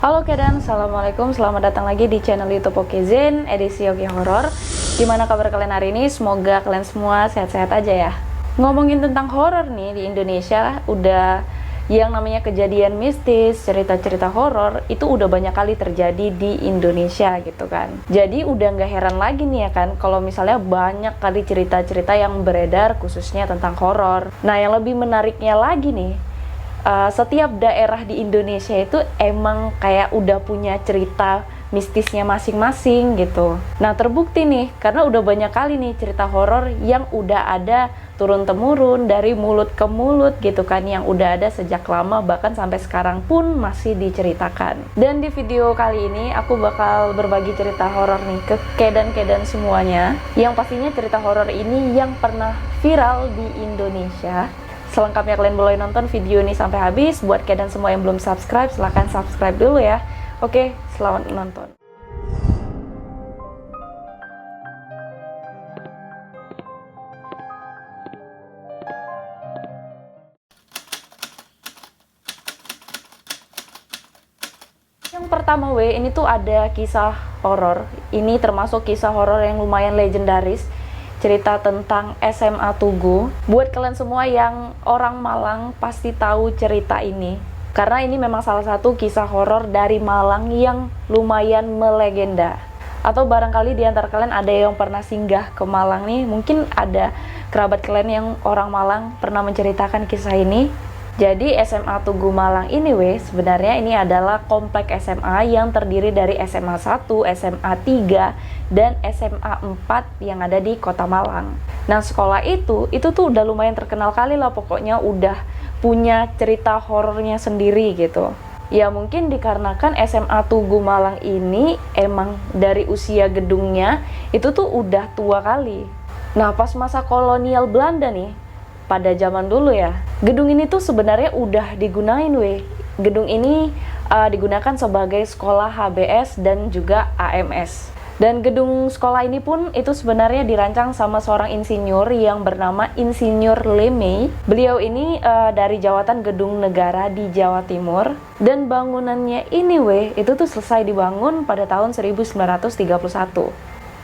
Halo Kedan, Assalamualaikum, selamat datang lagi di channel YouTube Okezen, edisi Oke Horror. Gimana kabar kalian hari ini? Semoga kalian semua sehat-sehat aja ya. Ngomongin tentang horor nih di Indonesia, udah yang namanya kejadian mistis, cerita-cerita horor, itu udah banyak kali terjadi di Indonesia gitu kan. Jadi udah nggak heran lagi nih ya kan, kalau misalnya banyak kali cerita-cerita yang beredar khususnya tentang horor. Nah yang lebih menariknya lagi nih, setiap daerah di Indonesia itu emang kayak udah punya cerita mistisnya masing-masing gitu. Nah terbukti nih, karena udah banyak kali nih cerita horor yang udah ada turun-temurun dari mulut ke mulut gitu kan, yang udah ada sejak lama bahkan sampai sekarang pun masih diceritakan. Dan di video kali ini aku bakal berbagi cerita horor nih ke kedan-kedan semuanya, yang pastinya cerita horor ini yang pernah viral di Indonesia. Selengkapnya kalian boleh nonton video ini sampai habis. Buat kalian semua yang belum subscribe, silahkan subscribe dulu ya. Oke, selamat menonton. Yang pertama ini tuh ada kisah horor. Ini termasuk kisah horor yang lumayan legendaris. Cerita tentang SMA Tugu. Buat kalian semua yang orang Malang pasti tahu cerita ini, karena ini memang salah satu kisah horor dari Malang yang lumayan melegenda. Atau barangkali di antara kalian ada yang pernah singgah ke Malang nih, mungkin ada kerabat kalian yang orang Malang pernah menceritakan kisah ini. Jadi SMA Tugu Malang ini sebenarnya ini adalah komplek SMA yang terdiri dari SMA 1, SMA 3, dan SMA 4 yang ada di Kota Malang. Nah sekolah itu tuh udah lumayan terkenal kali lah, pokoknya udah punya cerita horornya sendiri gitu. Ya mungkin dikarenakan SMA Tugu Malang ini emang dari usia gedungnya itu tuh udah tua kali. Nah pas masa kolonial Belanda nih, pada zaman dulu ya, gedung ini tuh sebenarnya udah digunain Gedung ini digunakan sebagai sekolah HBS dan juga AMS. Dan gedung sekolah ini pun itu sebenarnya dirancang sama seorang insinyur yang bernama Insinyur Lemay. Beliau ini dari Jawatan Gedung Negara di Jawa Timur. Dan bangunannya ini itu tuh selesai dibangun pada tahun 1931.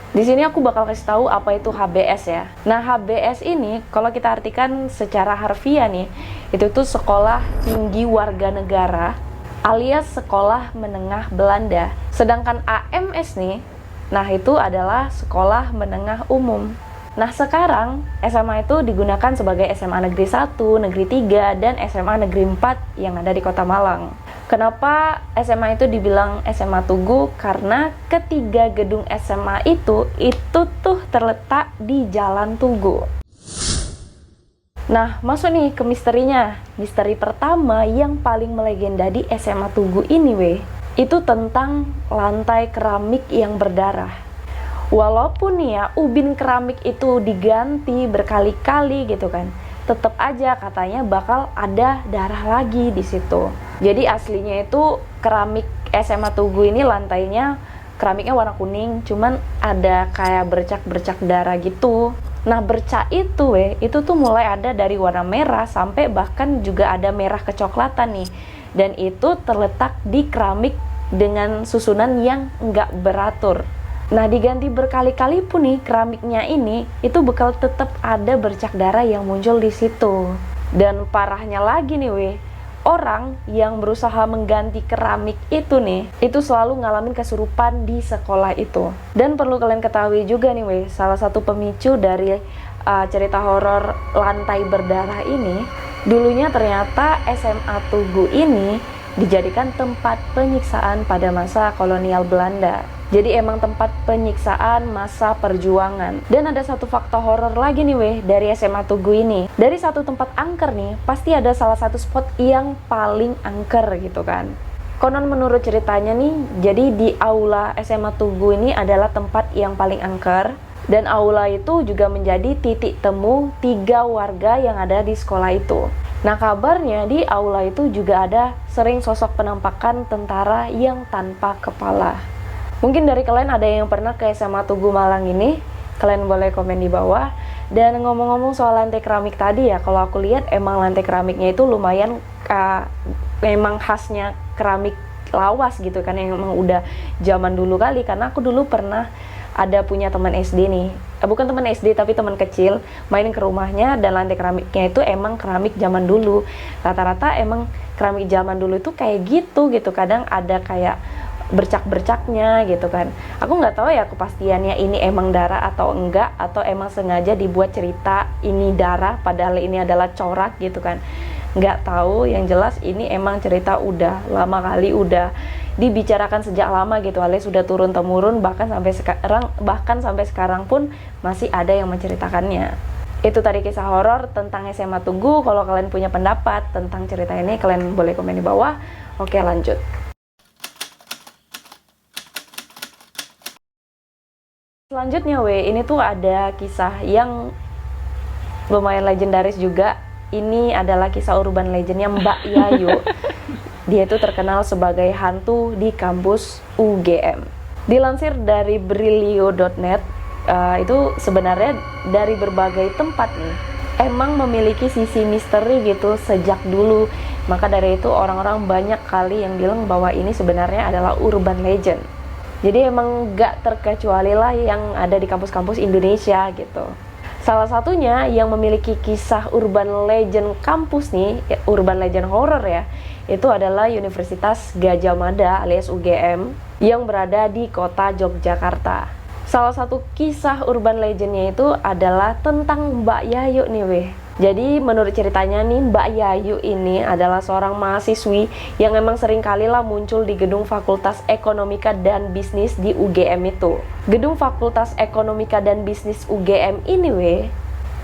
Di sini aku bakal kasih tahu apa itu HBS ya. Nah, HBS ini kalau kita artikan secara harfiah nih, itu tuh Sekolah Tinggi Warga Negara alias Sekolah Menengah Belanda. Sedangkan AMS nih, nah itu adalah Sekolah Menengah Umum. Nah, sekarang SMA itu digunakan sebagai SMA Negeri 1, Negeri 3, dan SMA Negeri 4 yang ada di Kota Malang. Kenapa SMA itu dibilang SMA Tugu? Karena ketiga gedung SMA itu tuh terletak di Jalan Tugu. Nah, masuk nih ke misterinya. Misteri pertama yang paling melegenda di SMA Tugu ini itu tentang lantai keramik yang berdarah. Walaupun nih ya, ubin keramik itu diganti berkali-kali gitu kan, tetap aja katanya bakal ada darah lagi di situ. Jadi aslinya itu keramik SMA Tugu ini lantainya keramiknya warna kuning, cuman ada kayak bercak-bercak darah gitu. Nah bercak itu tuh mulai ada dari warna merah sampai bahkan juga ada merah kecoklatan nih. Dan itu terletak di keramik dengan susunan yang nggak beratur. Nah diganti berkali-kali pun nih keramiknya ini itu bakal tetap ada bercak darah yang muncul di situ. Dan parahnya lagi nih orang yang berusaha mengganti keramik itu nih, itu selalu ngalamin kesurupan di sekolah itu. Dan perlu kalian ketahui juga nih salah satu pemicu dari cerita horor lantai berdarah ini, dulunya ternyata SMA Tugu ini dijadikan tempat penyiksaan pada masa kolonial Belanda. Jadi emang tempat penyiksaan masa perjuangan. Dan ada satu fakta horor lagi nih dari SMA Tugu ini. Dari satu tempat angker nih, pasti ada salah satu spot yang paling angker gitu kan. Konon menurut ceritanya nih, jadi di aula SMA Tugu ini adalah tempat yang paling angker. Dan aula itu juga menjadi titik temu 3 warga yang ada di sekolah itu. Nah kabarnya di aula itu juga ada sering sosok penampakan tentara yang tanpa kepala. Mungkin dari kalian ada yang pernah ke SMA Tugu Malang ini, kalian boleh komen di bawah. Dan ngomong-ngomong soal lantai keramik tadi ya, kalau aku lihat emang lantai keramiknya itu lumayan memang khasnya keramik lawas gitu kan, yang emang udah zaman dulu kali. Karena aku dulu pernah ada punya teman SD nih, bukan teman SD tapi teman kecil, main ke rumahnya dan lantai keramiknya itu emang keramik zaman dulu. Rata-rata emang keramik zaman dulu itu kayak gitu, kadang ada kayak bercak-bercaknya gitu kan. Aku nggak tahu ya kepastiannya ini emang darah atau enggak, atau emang sengaja dibuat cerita ini darah padahal ini adalah corak gitu kan. Nggak tahu, yang jelas ini emang cerita udah lama kali, udah dibicarakan sejak lama gitu, alias sudah turun temurun, bahkan sampai sekarang pun masih ada yang menceritakannya. Itu tadi kisah horor tentang SMA Tugu. Kalau kalian punya pendapat tentang cerita ini, kalian boleh komen di bawah. Oke, lanjut. Selanjutnya ini tuh ada kisah yang lumayan legendaris juga. Ini adalah kisah urban legendnya Mbak Yayu. Dia itu terkenal sebagai hantu di kampus UGM. Dilansir dari brilio.net, itu sebenarnya dari berbagai tempat nih emang memiliki sisi misteri gitu sejak dulu. Maka dari itu orang-orang banyak kali yang bilang bahwa ini sebenarnya adalah urban legend. Jadi emang gak terkecuali lah yang ada di kampus-kampus Indonesia gitu. Salah satunya yang memiliki kisah urban legend kampus nih, urban legend horror ya, itu adalah Universitas Gadjah Mada alias UGM yang berada di kota Yogyakarta. Salah satu kisah urban legendnya itu adalah tentang Mbak Yayu nih weh. Jadi menurut ceritanya nih, Mbak Yayu ini adalah seorang mahasiswi yang emang sering kali lah muncul di gedung Fakultas Ekonomika dan Bisnis di UGM itu. Gedung Fakultas Ekonomika dan Bisnis UGM ini weh,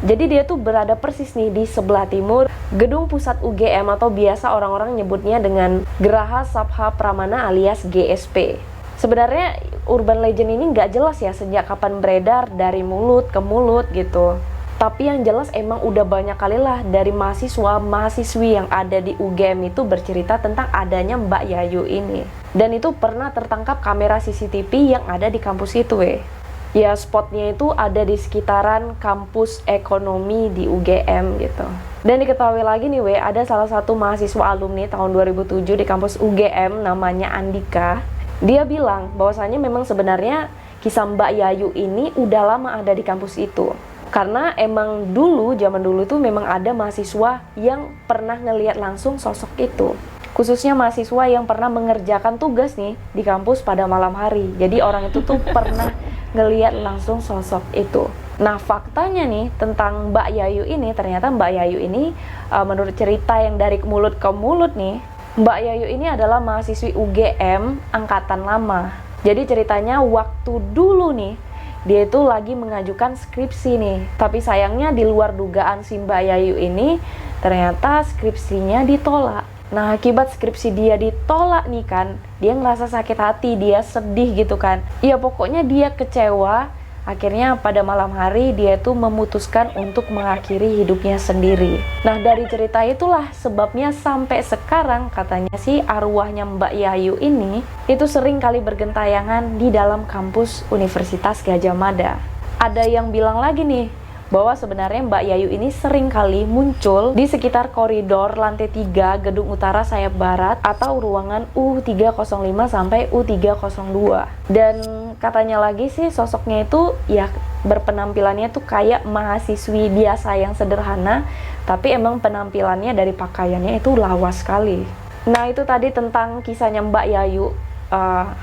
jadi dia tuh berada persis nih di sebelah timur gedung pusat UGM, atau biasa orang-orang nyebutnya dengan Geraha Sabha Pramana alias GSP. Sebenarnya urban legend ini nggak jelas ya sejak kapan beredar dari mulut ke mulut gitu. Tapi yang jelas emang udah banyak kali lah dari mahasiswa-mahasiswi yang ada di UGM itu bercerita tentang adanya Mbak Yayu ini. Dan itu pernah tertangkap kamera CCTV yang ada di kampus itu ya, spotnya itu ada di sekitaran kampus ekonomi di UGM gitu. Dan diketahui lagi nih ada salah satu mahasiswa alumni tahun 2007 di kampus UGM namanya Andika. Dia bilang bahwasannya memang sebenarnya kisah Mbak Yayu ini udah lama ada di kampus itu. Karena emang zaman dulu tuh memang ada mahasiswa yang pernah ngelihat langsung sosok itu. Khususnya mahasiswa yang pernah mengerjakan tugas nih di kampus pada malam hari. Jadi orang itu tuh pernah ngelihat langsung sosok itu. Nah, faktanya nih tentang Mbak Yayu ini, ternyata Mbak Yayu ini menurut cerita yang dari mulut ke mulut nih, Mbak Yayu ini adalah mahasiswi UGM angkatan lama. Jadi ceritanya waktu dulu nih, dia itu lagi mengajukan skripsi nih. Tapi sayangnya di luar dugaan si Mbak Yayu ini, ternyata skripsinya ditolak. Nah, akibat skripsi dia ditolak nih kan, dia ngerasa sakit hati, dia sedih gitu kan. Iya, pokoknya dia kecewa. Akhirnya pada malam hari dia tuh memutuskan untuk mengakhiri hidupnya sendiri. Nah, dari cerita itulah sebabnya sampai sekarang katanya sih arwahnya Mbak Yayu ini itu sering kali bergentayangan di dalam kampus Universitas Gadjah Mada. Ada yang bilang lagi nih bahwa sebenarnya Mbak Yayu ini sering kali muncul di sekitar koridor lantai 3 Gedung Utara Sayap Barat atau ruangan U305 sampai U302. Dan katanya lagi sih sosoknya itu ya berpenampilannya tuh kayak mahasiswi biasa yang sederhana, tapi emang penampilannya dari pakaiannya itu lawas sekali. Nah, itu tadi tentang kisahnya Mbak Yayu,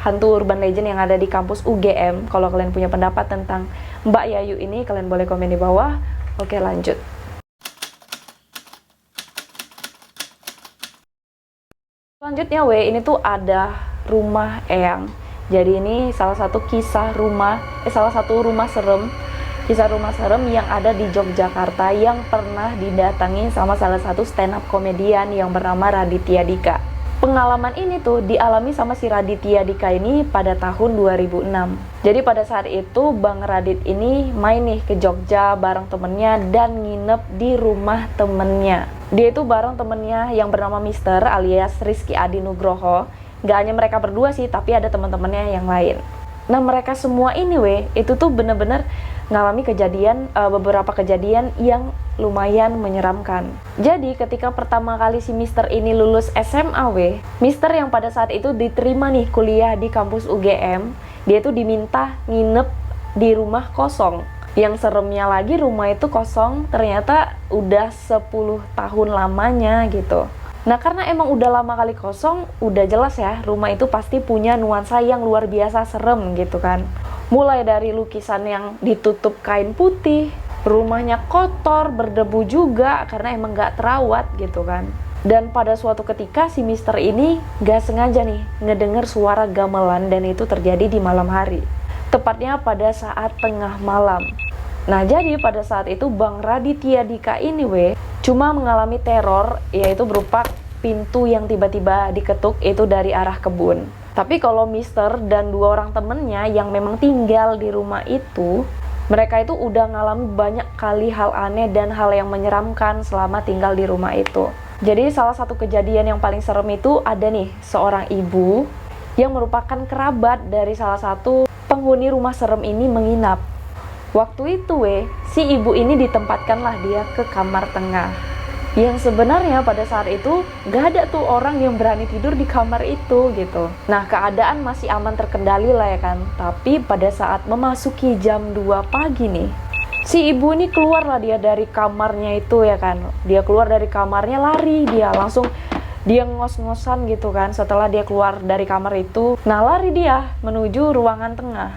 hantu urban legend yang ada di kampus UGM. Kalau kalian punya pendapat tentang Mbak Yayu ini, kalian boleh komen di bawah. Oke, lanjut. Selanjutnya ini tuh ada rumah eyang. Jadi ini salah satu rumah serem, kisah rumah serem yang ada di Yogyakarta yang pernah didatangi sama salah satu stand up komedian yang bernama Raditya Dika. Pengalaman ini tuh dialami sama si Raditya Dika ini pada tahun 2006. Jadi pada saat itu Bang Radit ini main nih ke Jogja bareng temennya dan nginep di rumah temennya. Dia itu bareng temennya yang bernama Mister alias Rizky Adi Nugroho. Gak hanya mereka berdua sih, tapi ada teman-temannya yang lain. Nah mereka semua ini itu tuh bener-bener ngalami beberapa kejadian yang lumayan menyeramkan. Jadi ketika pertama kali si Mister ini lulus SMA Mister yang pada saat itu diterima nih kuliah di kampus UGM, dia tuh diminta nginep di rumah kosong. Yang seremnya lagi, rumah itu kosong ternyata udah 10 tahun lamanya gitu. Nah karena emang udah lama kali kosong, udah jelas ya rumah itu pasti punya nuansa yang luar biasa serem gitu kan. Mulai dari lukisan yang ditutup kain putih, rumahnya kotor, berdebu juga karena emang gak terawat gitu kan. Dan pada suatu ketika si Mister ini gak sengaja nih ngedenger suara gamelan, dan itu terjadi di malam hari. Tepatnya pada saat tengah malam. Nah jadi pada saat itu Bang Raditya Dika ini cuma mengalami teror, yaitu berupa pintu yang tiba-tiba diketuk itu dari arah kebun. Tapi kalau Mister dan 2 orang temennya yang memang tinggal di rumah itu, mereka itu udah ngalami banyak kali hal aneh dan hal yang menyeramkan selama tinggal di rumah itu. Jadi salah satu kejadian yang paling serem itu ada nih seorang ibu yang merupakan kerabat dari salah satu penghuni rumah serem ini menginap. Waktu itu si ibu ini ditempatkanlah dia ke kamar tengah. Yang sebenarnya pada saat itu gak ada tuh orang yang berani tidur di kamar itu gitu. Nah keadaan masih aman terkendali lah ya kan. Tapi pada saat memasuki jam 2 pagi nih, si ibu ini keluarlah dia dari kamarnya itu ya kan. Dia keluar dari kamarnya, lari dia langsung, dia ngos-ngosan gitu kan. Setelah dia keluar dari kamar itu, nah lari dia menuju ruangan tengah.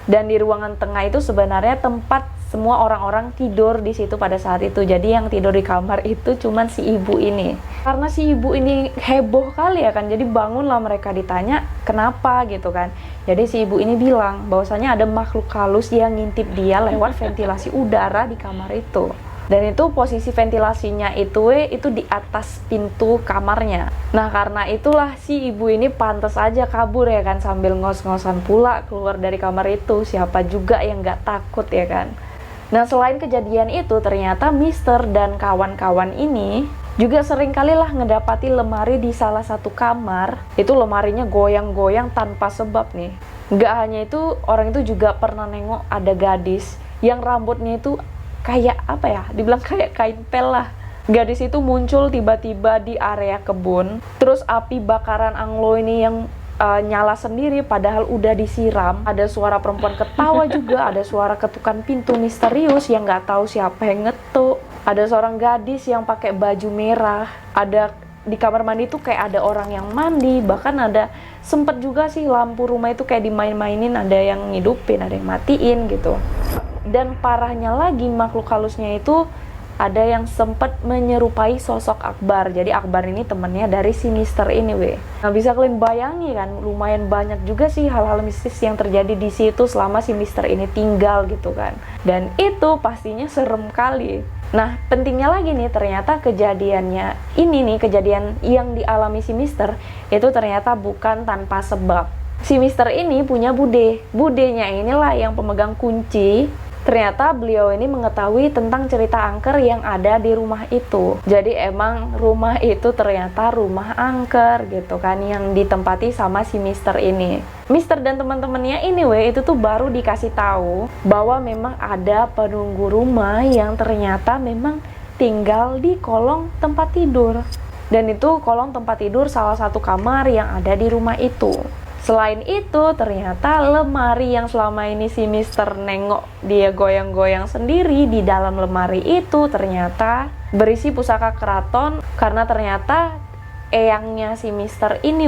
Dan di ruangan tengah itu sebenarnya tempat semua orang-orang tidur di situ pada saat itu. Jadi yang tidur di kamar itu cuman si ibu ini. Karena si ibu ini heboh kali ya kan, jadi bangunlah mereka, ditanya kenapa gitu kan. Jadi si ibu ini bilang bahwasanya ada makhluk halus yang ngintip dia lewat ventilasi udara di kamar itu. Dan itu posisi ventilasinya itu di atas pintu kamarnya. Nah karena itulah si ibu ini pantas aja kabur ya kan, sambil ngos-ngosan pula keluar dari kamar itu. Siapa juga yang gak takut ya kan. Nah selain kejadian itu, ternyata Mister dan kawan-kawan ini juga sering kalilah ngedapati lemari di salah satu kamar. Itu lemarinya goyang-goyang tanpa sebab nih. Gak hanya itu, orang itu juga pernah nengok ada gadis yang rambutnya itu kayak apa ya, dibilang kayak kain pel lah. Gadis itu muncul tiba-tiba di area kebun. Terus api bakaran anglo ini yang nyala sendiri padahal udah disiram. Ada suara perempuan ketawa juga, ada suara ketukan pintu misterius yang nggak tahu siapa yang ngetuk. Ada seorang gadis yang pakai baju merah. Ada di kamar mandi tuh kayak ada orang yang mandi. Bahkan ada sempet juga sih lampu rumah itu kayak dimain-mainin, ada yang ngidupin, ada yang matiin gitu. Dan parahnya lagi, makhluk halusnya itu ada yang sempat menyerupai sosok Akbar. Jadi Akbar ini temennya dari si Mister ini Nah bisa kalian bayangi kan, lumayan banyak juga sih hal-hal mistis yang terjadi di situ selama si Mister ini tinggal gitu kan. Dan itu pastinya serem kali. Nah pentingnya lagi nih, ternyata kejadiannya ini nih, kejadian yang dialami si Mister itu ternyata bukan tanpa sebab. Si Mister ini punya bude. Budenya inilah yang pemegang kunci. Ternyata beliau ini mengetahui tentang cerita angker yang ada di rumah itu. Jadi emang rumah itu ternyata rumah angker gitu kan, yang ditempati sama si Mister ini. Mister dan teman-temannya ini itu tuh baru dikasih tahu bahwa memang ada penunggu rumah yang ternyata memang tinggal di kolong tempat tidur. Dan itu kolong tempat tidur salah satu kamar yang ada di rumah itu. Selain itu, ternyata lemari yang selama ini si Mister nengok dia goyang-goyang sendiri, di dalam lemari itu ternyata berisi pusaka keraton. Karena ternyata eyangnya si Mister ini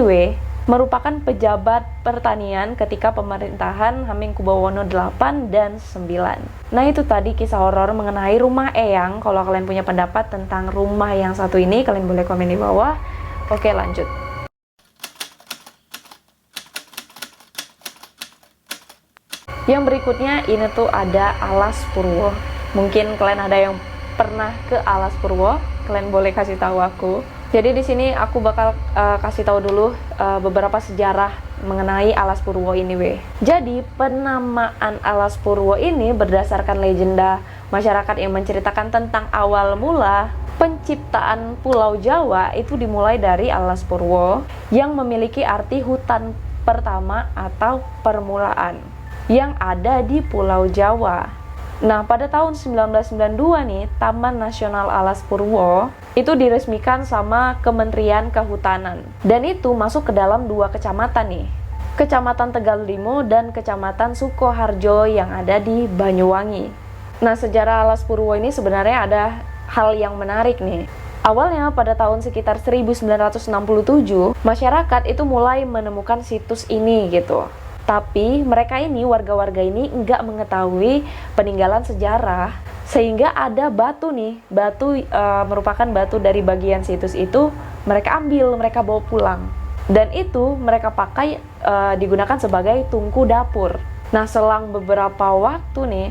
merupakan pejabat pertanian ketika pemerintahan Hamengkubuwono 8 dan 9. Nah itu tadi kisah horor mengenai rumah eyang. Kalau kalian punya pendapat tentang rumah yang satu ini, kalian boleh komen di bawah. Oke lanjut. Yang berikutnya ini tuh ada Alas Purwo. Mungkin kalian ada yang pernah ke Alas Purwo, kalian boleh kasih tahu aku. Jadi di sini aku bakal kasih tahu dulu beberapa sejarah mengenai Alas Purwo ini Jadi penamaan Alas Purwo ini berdasarkan legenda masyarakat yang menceritakan tentang awal mula penciptaan Pulau Jawa itu dimulai dari Alas Purwo yang memiliki arti hutan pertama atau permulaan yang ada di Pulau Jawa. Nah, pada tahun 1992 nih, Taman Nasional Alas Purwo itu diresmikan sama Kementerian Kehutanan. Dan itu masuk ke dalam 2 kecamatan nih. Kecamatan Tegalimo dan Kecamatan Sukoharjo yang ada di Banyuwangi. Nah, sejarah Alas Purwo ini sebenarnya ada hal yang menarik nih. Awalnya pada tahun sekitar 1967, masyarakat itu mulai menemukan situs ini gitu. Tapi mereka ini, warga-warga ini nggak mengetahui peninggalan sejarah, sehingga ada batu nih, merupakan batu dari bagian situs itu, mereka ambil, mereka bawa pulang. Dan itu mereka pakai digunakan sebagai tungku dapur. Nah, selang beberapa waktu nih,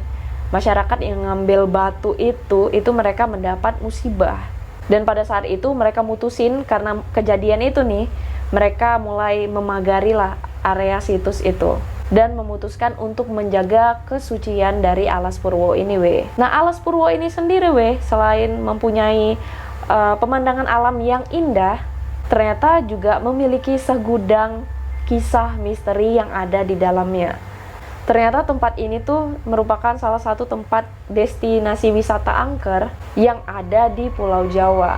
masyarakat yang ngambil batu itu mereka mendapat musibah. Dan pada saat itu mereka mutusin, karena kejadian itu nih, mereka mulai memagari lah area situs itu dan memutuskan untuk menjaga kesucian dari Alas Purwo ini weh. Nah, Alas Purwo ini sendiri weh, selain mempunyai pemandangan alam yang indah, ternyata juga memiliki segudang kisah misteri yang ada di dalamnya. Ternyata tempat ini tuh merupakan salah satu tempat destinasi wisata angker yang ada di Pulau Jawa.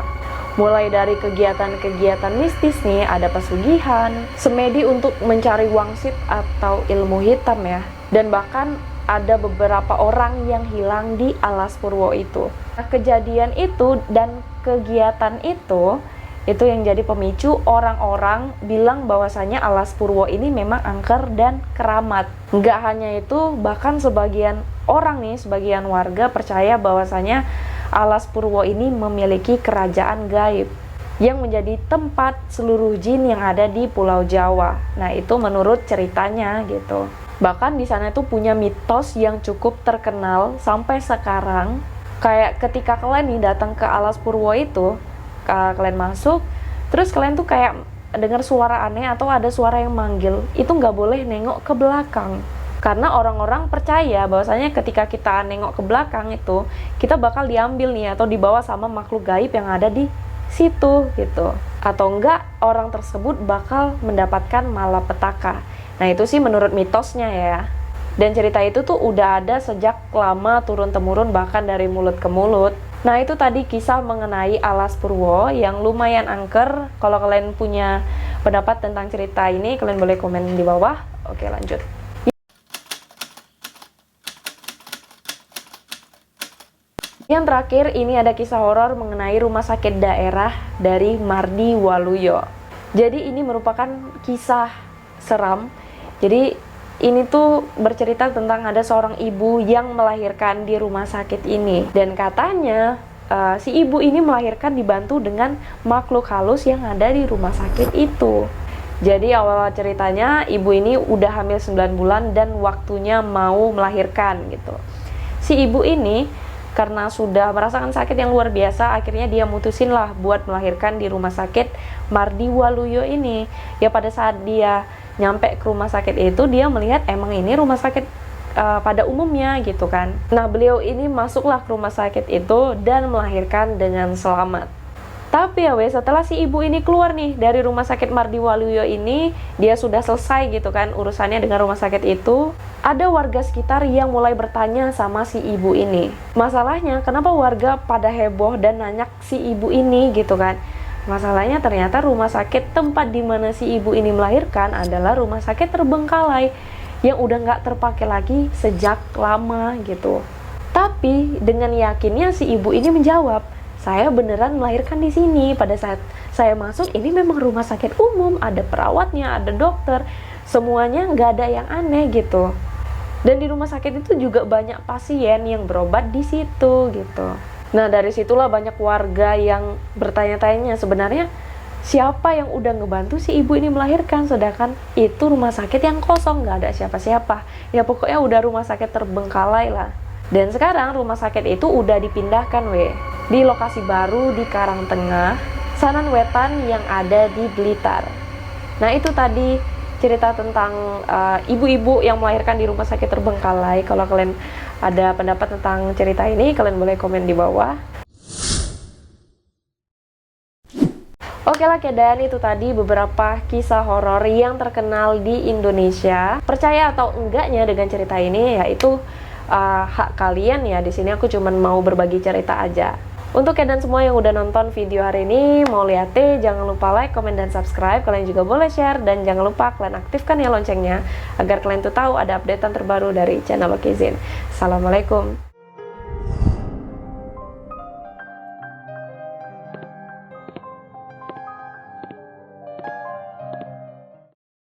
Mulai dari kegiatan-kegiatan mistis nih, ada pesugihan, semedi untuk mencari wangsit atau ilmu hitam ya. Dan bahkan ada beberapa orang yang hilang di Alas Purwo itu. Nah, kejadian itu dan kegiatan itu yang jadi pemicu orang-orang bilang bahwasanya Alas Purwo ini memang angker dan keramat. Nggak hanya itu, bahkan sebagian orang nih, sebagian warga percaya bahwasanya Alas Purwo ini memiliki kerajaan gaib yang menjadi tempat seluruh jin yang ada di Pulau Jawa. Nah, itu menurut ceritanya gitu. Bahkan di sana itu punya mitos yang cukup terkenal sampai sekarang. Kayak ketika kalian nih datang ke Alas Purwo itu, kalian masuk, terus kalian tuh kayak dengar suara aneh atau ada suara yang manggil, itu nggak boleh nengok ke belakang. Karena orang-orang percaya bahwasanya ketika kita nengok ke belakang itu, kita bakal diambil nih atau dibawa sama makhluk gaib yang ada di situ gitu. Atau enggak, orang tersebut bakal mendapatkan malapetaka. Nah, itu sih menurut mitosnya ya. Dan cerita itu tuh udah ada sejak lama turun-temurun, bahkan dari mulut ke mulut. Nah, itu tadi kisah mengenai Alas Purwo yang lumayan angker. Kalau kalian punya pendapat tentang cerita ini, kalian boleh komen di bawah. Oke, lanjut. Yang terakhir, ini ada kisah horor mengenai rumah sakit daerah dari Mardi Waluyo. Jadi ini merupakan kisah seram. Jadi ini tuh bercerita tentang ada seorang ibu yang melahirkan di rumah sakit ini. Dan katanya si ibu ini melahirkan dibantu dengan makhluk halus yang ada di rumah sakit itu. Jadi awal ceritanya ibu ini udah hamil 9 bulan dan waktunya mau melahirkan gitu. Si ibu ini karena sudah merasakan sakit yang luar biasa, akhirnya dia mutusin lah buat melahirkan di rumah sakit Mardi Waluyo ini. Ya pada saat dia nyampe ke rumah sakit itu, dia melihat emang ini rumah sakit pada umumnya gitu kan. Nah, beliau ini masuklah ke rumah sakit itu dan melahirkan dengan selamat. Tapi ya wes, setelah si ibu ini keluar nih dari rumah sakit Mardi Waluyo ini, dia sudah selesai gitu kan urusannya dengan rumah sakit itu. Ada warga sekitar yang mulai bertanya sama si ibu ini. Masalahnya, kenapa warga pada heboh dan nanya si ibu ini gitu kan? Masalahnya ternyata rumah sakit tempat di mana si ibu ini melahirkan adalah rumah sakit terbengkalai yang udah nggak terpakai lagi sejak lama gitu. Tapi dengan yakinnya si ibu ini menjawab, saya beneran melahirkan di sini. Pada saat saya masuk, ini memang rumah sakit umum, ada perawatnya, ada dokter, semuanya nggak ada yang aneh gitu. Dan di rumah sakit itu juga banyak pasien yang berobat di situ gitu. Nah, dari situlah banyak warga yang bertanya-tanya, sebenarnya siapa yang udah ngebantu si ibu ini melahirkan, sedangkan itu rumah sakit yang kosong, nggak ada siapa-siapa. Ya pokoknya udah rumah sakit terbengkalai lah. Dan sekarang rumah sakit itu udah dipindahkan di lokasi baru di Karangtengah, Sanan Wetan yang ada di Blitar. Nah, itu tadi cerita tentang ibu-ibu yang melahirkan di rumah sakit terbengkalai. Kalau kalian ada pendapat tentang cerita ini, kalian boleh komen di bawah. Oke lah Kedan, itu tadi beberapa kisah horor yang terkenal di Indonesia. Percaya atau enggaknya dengan cerita ini yaitu hak kalian ya. Di sini aku cuman mau berbagi cerita aja. Untuk Kedan semua yang udah nonton video hari ini, mau lihat jangan lupa like, komen, dan subscribe. Kalian juga boleh share dan jangan lupa kalian aktifkan ya loncengnya agar kalian tuh tahu ada updatean terbaru dari channel Lokizin. Assalamualaikum.